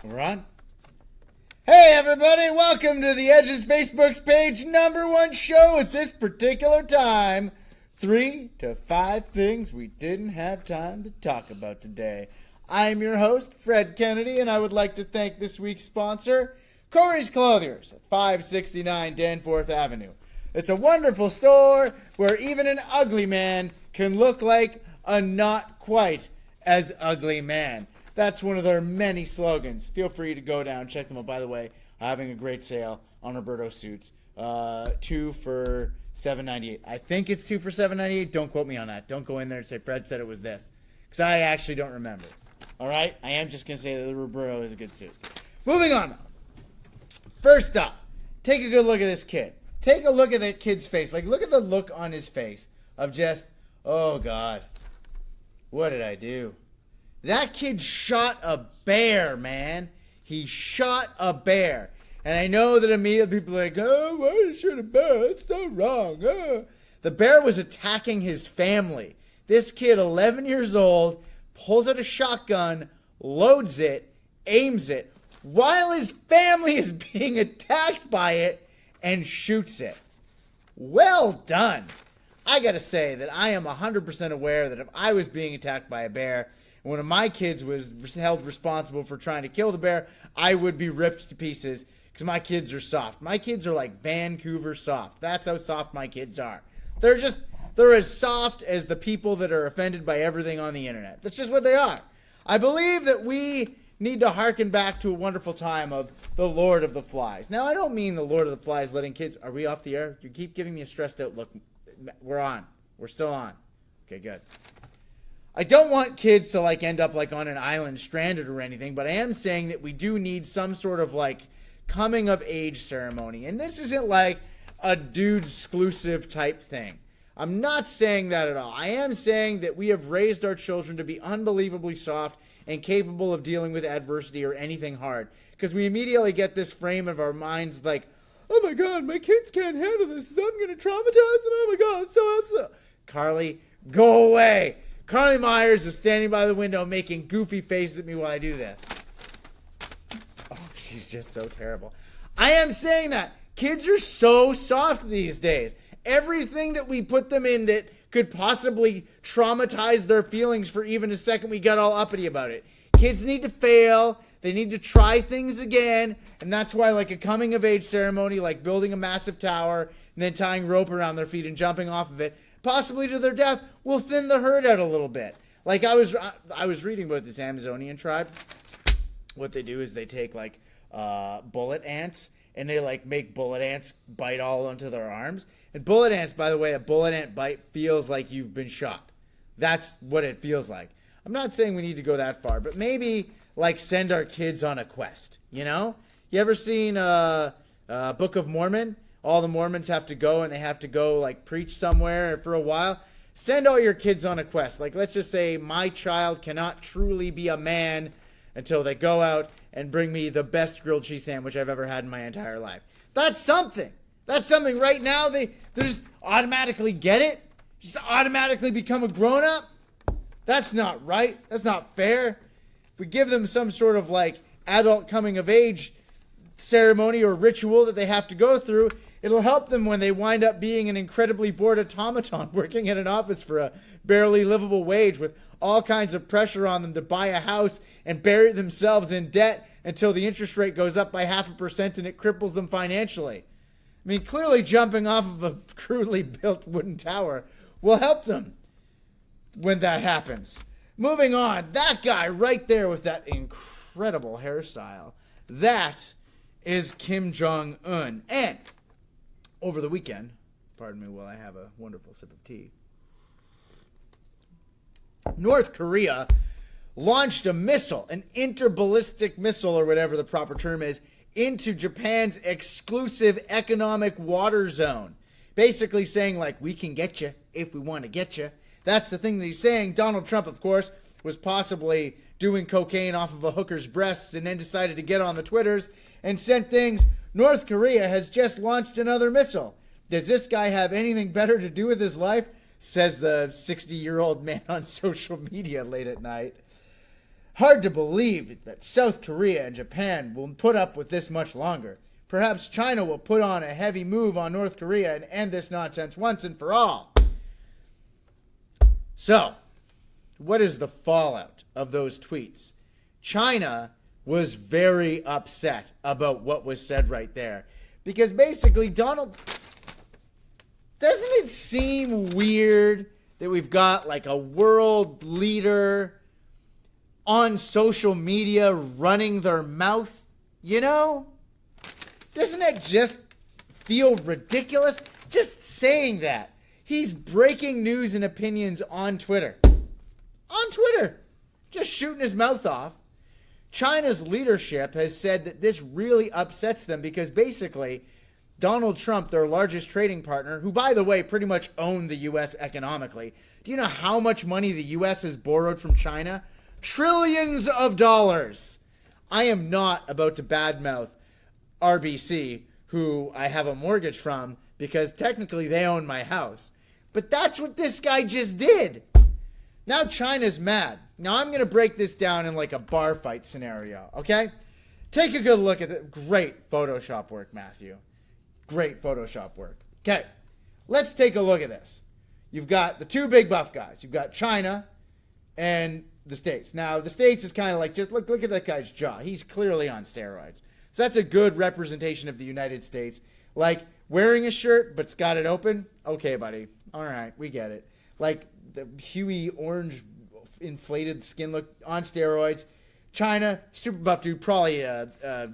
We're on. Hey everybody, welcome to the Edge's Facebook's page #1 show at this particular time. 3 to 5 things we didn't have time to talk about today. I'm your host, Fred Kennedy, and I would like to thank this week's sponsor, Corey's Clothiers at 569 Danforth Avenue. It's a wonderful store where even an ugly man can look like a not quite as ugly man. That's one of their many slogans. Feel free to go down, check them out. By the way, having a great sale on Roberto suits. 2 for $7.98. I think it's 2 for $7.98. Don't quote me on that. Don't go in there and say Fred said it was this, because I actually don't remember. All right? I am just going to say that the Roberto is a good suit. Moving on. First up, take a good look at this kid. Take a look at that kid's face. Like, look at the look on his face of just, oh, God, what did I do? That kid shot a bear, man. He shot a bear. And I know that immediately people are like, oh, why did you shoot a bear? That's so wrong. Oh. The bear was attacking his family. This kid, 11 years old, pulls out a shotgun, loads it, aims it, while his family is being attacked by it, and shoots it. Well done. I gotta say that I am 100% aware that if I was being attacked by a bear, and one of my kids was held responsible for trying to kill the bear, I would be ripped to pieces because my kids are soft. My kids are like Vancouver soft. That's how soft my kids are. They're as soft as the people that are offended by everything on the internet. That's just what they are. I believe that we need to hearken back to a wonderful time of the Lord of the Flies. Now, I don't mean the Lord of the Flies letting kids... Are we off the air? You keep giving me a stressed out look. We're on. We're still on. Okay, good. I don't want kids to end up on an island stranded or anything, but I am saying that we do need some sort of coming of age ceremony. And this isn't a dude exclusive type thing. I'm not saying that at all. I am saying that we have raised our children to be unbelievably soft and capable of dealing with adversity or anything hard. Because we immediately get this frame of our minds oh my God, my kids can't handle this. I'm going to traumatize them. Oh my God, so. Carly, go away. Carly Myers is standing by the window making goofy faces at me while I do this. Oh, she's just so terrible. I am saying that. Kids are so soft these days. Everything that we put them in that could possibly traumatize their feelings for even a second, we got all uppity about it. Kids need to fail. They need to try things again. And that's why a coming of age ceremony, like building a massive tower and then tying rope around their feet and jumping off of it, possibly to their death, will thin the herd out a little bit. I was reading about this Amazonian tribe. What they do is they take bullet ants and they make bullet ants bite all onto their arms. And bullet ants, by the way, a bullet ant bite feels like you've been shot. That's what it feels like. I'm not saying we need to go that far, but maybe send our kids on a quest. You know? You ever seen Book of Mormon? All the Mormons have to go and they have to go preach somewhere for a while. Send all your kids on a quest. Let's just say my child cannot truly be a man until they go out and bring me the best grilled cheese sandwich I've ever had in my entire life. That's something. That's something. Right now they just automatically get it. Just automatically become a grown-up. That's not right. That's not fair. If we give them some sort of adult coming of age ceremony or ritual that they have to go through, it'll help them when they wind up being an incredibly bored automaton working in an office for a barely livable wage with all kinds of pressure on them to buy a house and bury themselves in debt until the interest rate goes up by 0.5% and it cripples them financially. I mean, clearly jumping off of a crudely built wooden tower will help them when that happens. Moving on, that guy right there with that incredible hairstyle, that is Kim Jong-un. And over the weekend, pardon me while I have a wonderful sip of tea, North Korea launched a missile, an interballistic missile or whatever the proper term is, into Japan's exclusive economic water zone. Basically saying we can get you if we want to get you. That's the thing that he's saying. Donald Trump, of course, was possibly doing cocaine off of a hooker's breasts and then decided to get on the Twitters and sent things. North Korea has just launched another missile. Does this guy have anything better to do with his life? Says the 60-year-old man on social media late at night. Hard to believe that South Korea and Japan will put up with this much longer. Perhaps China will put on a heavy move on North Korea and end this nonsense once and for all. So, what is the fallout of those tweets? China was very upset about what was said right there. Because basically, doesn't it seem weird that we've got like a world leader on social media running their mouth? You know? Doesn't it just feel ridiculous? Just saying that. He's breaking news and opinions on Twitter. On Twitter. Just shooting his mouth off. China's leadership has said that this really upsets them because basically Donald Trump, their largest trading partner, who, by the way, pretty much owned the U.S. economically. Do you know how much money the U.S. has borrowed from China? Trillions of dollars. I am not about to badmouth RBC, who I have a mortgage from, because technically they own my house. But that's what this guy just did. Now China's mad. Now I'm going to break this down in like a bar fight scenario, okay? Take a good look at it. Great Photoshop work, Matthew. Great Photoshop work. Okay, let's take a look at this. You've got the two big buff guys. You've got China and the States. Now, the States is kind of like, just look at that guy's jaw. He's clearly on steroids. So that's a good representation of the United States. Like, wearing a shirt, but it's got it open. Okay, buddy. All right, we get it. Like, the huey, orange, inflated skin look on steroids. China, super buff dude, probably a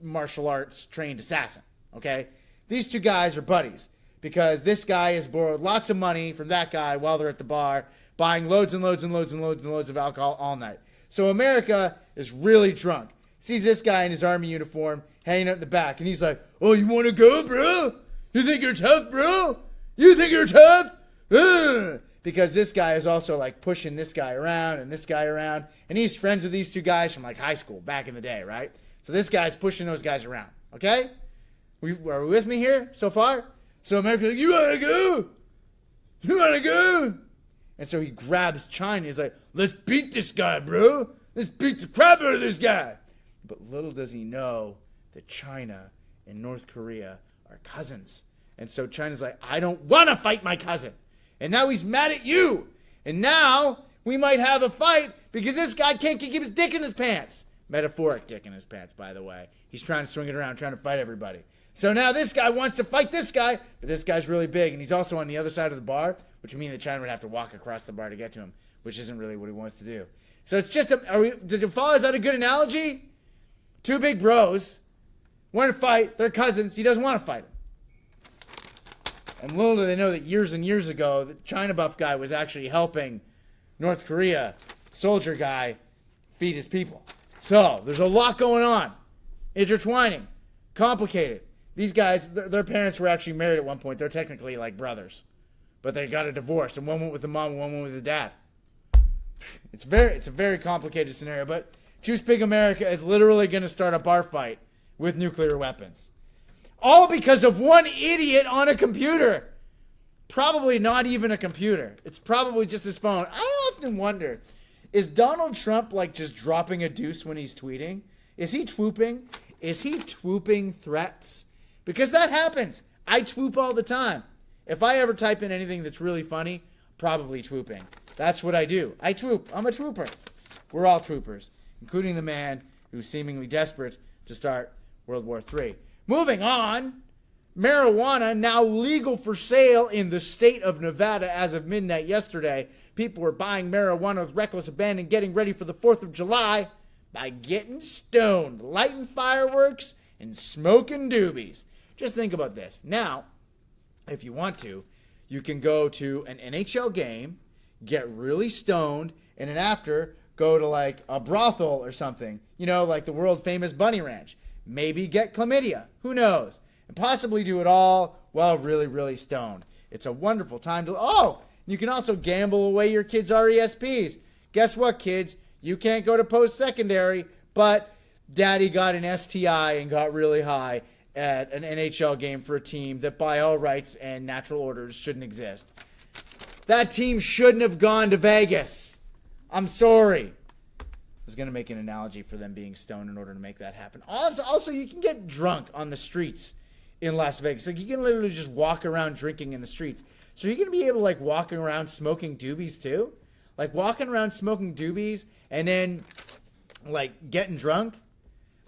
martial arts trained assassin. Okay? These two guys are buddies because this guy has borrowed lots of money from that guy while they're at the bar, buying loads and loads and loads and loads and loads of alcohol all night. So America is really drunk. Sees this guy in his army uniform hanging out in the back, and he's like, "Oh, you want to go, bro? You think you're tough, bro? You think you're tough?" Because this guy is also like pushing this guy around and this guy around, and he's friends with these two guys from like high school back in the day, right? So this guy's pushing those guys around, okay? Are we with me here so far? So America's like, "You want to go? You want to go?" And so he grabs China. He's like, "Let's beat this guy, bro. Let's beat the crap out of this guy." But little does he know that China and North Korea are cousins. And so China's like, "I don't want to fight my cousin." And now he's mad at you. And now we might have a fight because this guy can't keep his dick in his pants. Metaphoric dick in his pants, by the way. He's trying to swing it around, trying to fight everybody. So now this guy wants to fight this guy, but this guy's really big, and he's also on the other side of the bar, which would mean that China would have to walk across the bar to get to him, which isn't really what he wants to do. So it's just, did you follow? Is that a good analogy? Two big bros want to fight. They're cousins. He doesn't want to fight him. And little do they know that years and years ago, the China buff guy was actually helping North Korea soldier guy feed his people. So there's a lot going on. Intertwining. Complicated. These guys, their parents were actually married at one point. They're technically like brothers. But they got a divorce, and one went with the mom and one went with the dad. It's a very complicated scenario, but Juice Big America is literally going to start a bar fight with nuclear weapons. All because of one idiot on a computer. Probably not even a computer. It's probably just his phone. I often wonder, is Donald Trump like just dropping a deuce when he's tweeting? Is he twooping? Is he twooping threats? Because that happens. I twoop all the time. If I ever type in anything that's really funny, probably twooping. That's what I do. I twoop. I'm a twooper. We're all twoopers, including the man who's seemingly desperate to start World War III. Moving on, marijuana now legal for sale in the state of Nevada as of midnight yesterday. People were buying marijuana with reckless abandon, getting ready for the 4th of July by getting stoned, lighting fireworks, and smoking doobies. Just think about this. Now, if you want to, you can go to an NHL game, get really stoned, and then after, go to like a brothel or something. You know, like the world famous Bunny Ranch. Maybe get chlamydia. Who knows? And possibly do it all while really, really stoned. It's a wonderful time to... Oh! You can also gamble away your kids' RESPs. Guess what, kids? You can't go to post-secondary, but daddy got an STI and got really high at an NHL game for a team that by all rights and natural orders shouldn't exist. That team shouldn't have gone to Vegas. I'm sorry. was going to make an analogy for them being stoned in order to make that happen. Also, you can get drunk on the streets in Las Vegas. Like, you can literally just walk around drinking in the streets. So you're going to be able to, like, walking around smoking doobies, too? Like, walking around smoking doobies and then, like, getting drunk?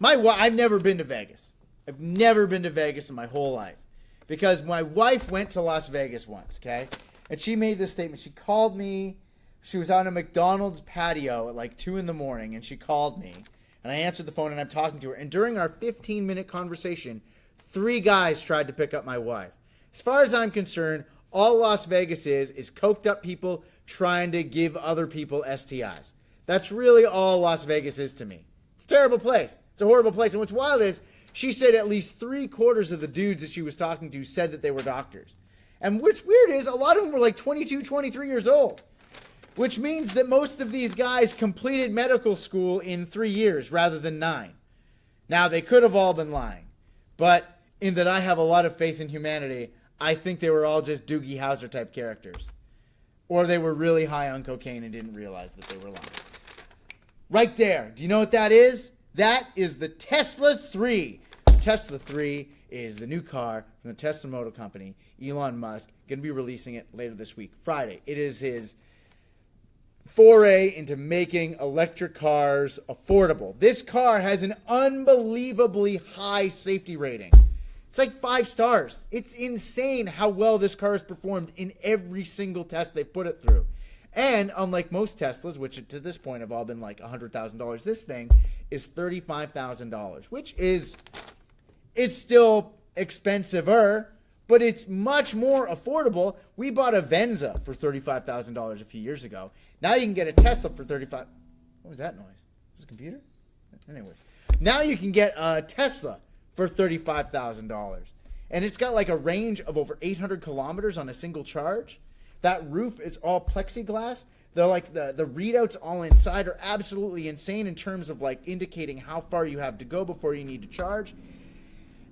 I've never been to Vegas. I've never been to Vegas in my whole life. Because my wife went to Las Vegas once, okay? And she made this statement. She called me. She was on a McDonald's patio at like 2 in the morning, and she called me. And I answered the phone, and I'm talking to her. And during our 15-minute conversation, 3 guys tried to pick up my wife. As far as I'm concerned, all Las Vegas is coked up people trying to give other people STIs. That's really all Las Vegas is to me. It's a terrible place. It's a horrible place. And what's wild is she said at least 3/4 of the dudes that she was talking to said that they were doctors. And what's weird is a lot of them were like 22, 23 years old, which means that most of these guys completed medical school in 3 years rather than 9. Now, they could have all been lying, but in that I have a lot of faith in humanity, I think they were all just Doogie Howser type characters. Or they were really high on cocaine and didn't realize that they were lying. Right there. Do you know what that is? That is the Tesla 3. The Tesla 3 is the new car from the Tesla Motor Company. Elon Musk going to be releasing it later this week, Friday. It is his foray into making electric cars affordable. This car has an unbelievably high safety rating. It's like 5 stars. It's insane how well this car has performed in every single test they've put it through. And unlike most Teslas, which to this point have all been like $100,000, this thing is $35,000, which is, it's still expensiver, but it's much more affordable. We bought a Venza for $35,000 a few years ago. Now you can get a Tesla for $35,000. What was that noise? Was it a computer? Anyways, now you can get a Tesla for $35,000. And it's got like a range of over 800 kilometers on a single charge. That roof is all plexiglass. The readouts all inside are absolutely insane in terms of like indicating how far you have to go before you need to charge.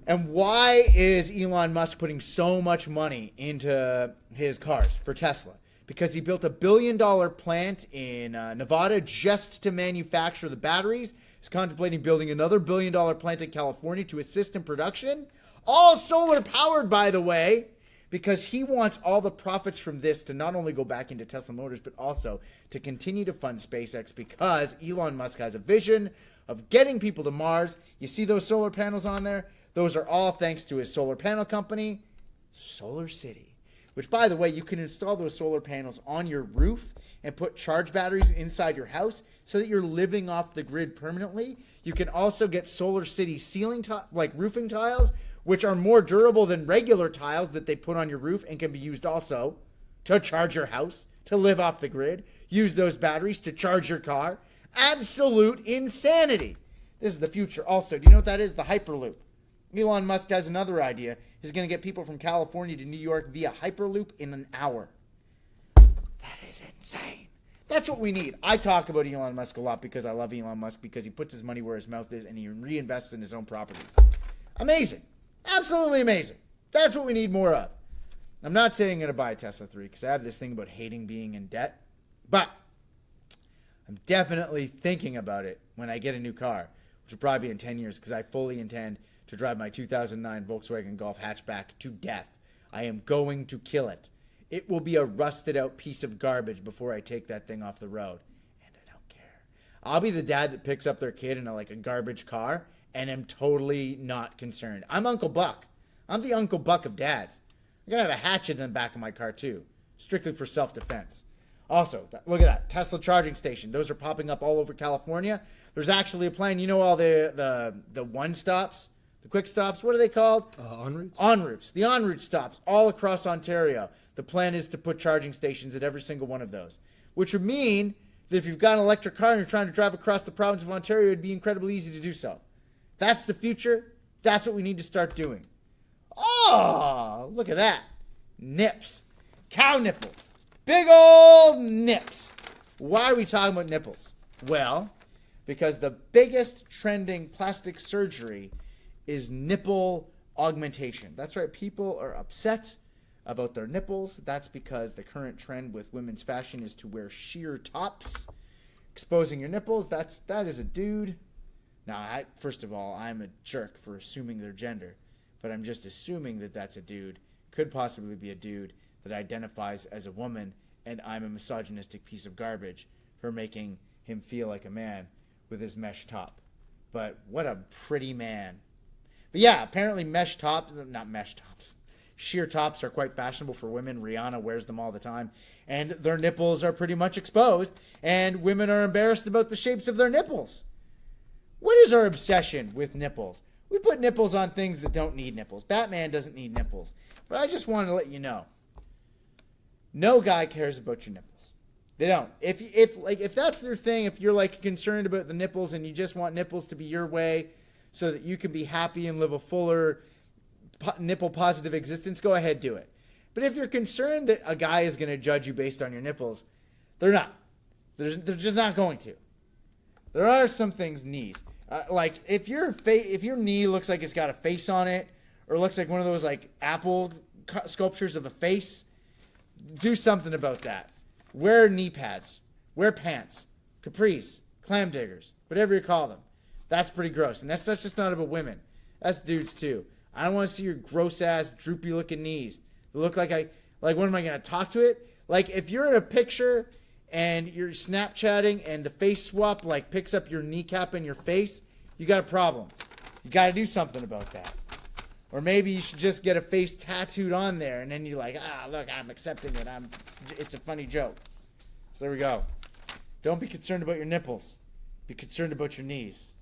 And why is Elon Musk putting so much money into his cars for Tesla? Because he built $1 billion plant in Nevada just to manufacture the batteries. He's contemplating building another $1 billion plant in California to assist in production. All solar powered, by the way, because he wants all the profits from this to not only go back into Tesla Motors, but also to continue to fund SpaceX, because Elon Musk has a vision of getting people to Mars. You see those solar panels on there? Those are all thanks to his solar panel company, Solar City. Which, by the way, you can install those solar panels on your roof and put charge batteries inside your house so that you're living off the grid permanently. You can also get Solar City ceiling roofing tiles, which are more durable than regular tiles that they put on your roof and can be used also to charge your house, to live off the grid. Use those batteries to charge your car. Absolute insanity. This is the future. Also, do you know what that is? The Hyperloop. Elon Musk has another idea. He's going to get people from California to New York via Hyperloop in an hour. That is insane. That's what we need. I talk about Elon Musk a lot because I love Elon Musk, because he puts his money where his mouth is and he reinvests in his own properties. Amazing. Absolutely amazing. That's what we need more of. I'm not saying I'm going to buy a Tesla 3 because I have this thing about hating being in debt. But I'm definitely thinking about it when I get a new car, which will probably be in 10 years, because I fully intend to drive my 2009 Volkswagen Golf hatchback to death. I am going to kill it. It will be a rusted out piece of garbage before I take that thing off the road. And I don't care. I'll be the dad that picks up their kid in a garbage car and am totally not concerned. I'm Uncle Buck. I'm the Uncle Buck of dads. I'm going to have a hatchet in the back of my car too, strictly for self-defense. Also, look at that, Tesla charging station. Those are popping up all over California. There's actually a plan. You know all the one-stops? The quick stops, what are they called? En route? En routes. The en route stops all across Ontario. The plan is to put charging stations at every single one of those, which would mean that if you've got an electric car and you're trying to drive across the province of Ontario, it'd be incredibly easy to do so. That's the future. That's what we need to start doing. Oh, look at that. Nips. Cow nipples. Big old nips. Why are we talking about nipples? Well, because the biggest trending plastic surgery is nipple augmentation. That's right, people are upset about their nipples. That's because the current trend with women's fashion is to wear sheer tops, exposing your nipples, that is a dude. Now, first of all, I'm a jerk for assuming their gender, but I'm just assuming that that's a dude. Could possibly be a dude that identifies as a woman, and I'm a misogynistic piece of garbage for making him feel like a man with his mesh top. But what a pretty man. But yeah, apparently sheer tops are quite fashionable for women. Rihanna wears them all the time. And their nipples are pretty much exposed. And women are embarrassed about the shapes of their nipples. What is our obsession with nipples? We put nipples on things that don't need nipples. Batman doesn't need nipples. But I just wanted to let you know. No guy cares about your nipples. They don't. If that's their thing, if you're like concerned about the nipples and you just want nipples to be your way so that you can be happy and live a fuller nipple positive existence, go ahead, do it. But if you're concerned that a guy is going to judge you based on your nipples, they're not. They're just not going to. There are some things, knees. Like if your knee looks like it's got a face on it, or looks like one of those like apple sculptures of a face, do something about that. Wear knee pads. Wear pants. Capris. Clam diggers. Whatever you call them. That's pretty gross. And that's just not about women. That's dudes too. I don't want to see your gross ass droopy looking knees. They look like what am I going to talk to it? Like if you're in a picture and you're Snapchatting and the face swap like picks up your kneecap and your face, you got a problem. You got to do something about that. Or maybe you should just get a face tattooed on there, and then you're like, look, I'm accepting it. It's a funny joke. So there we go. Don't be concerned about your nipples. Be concerned about your knees.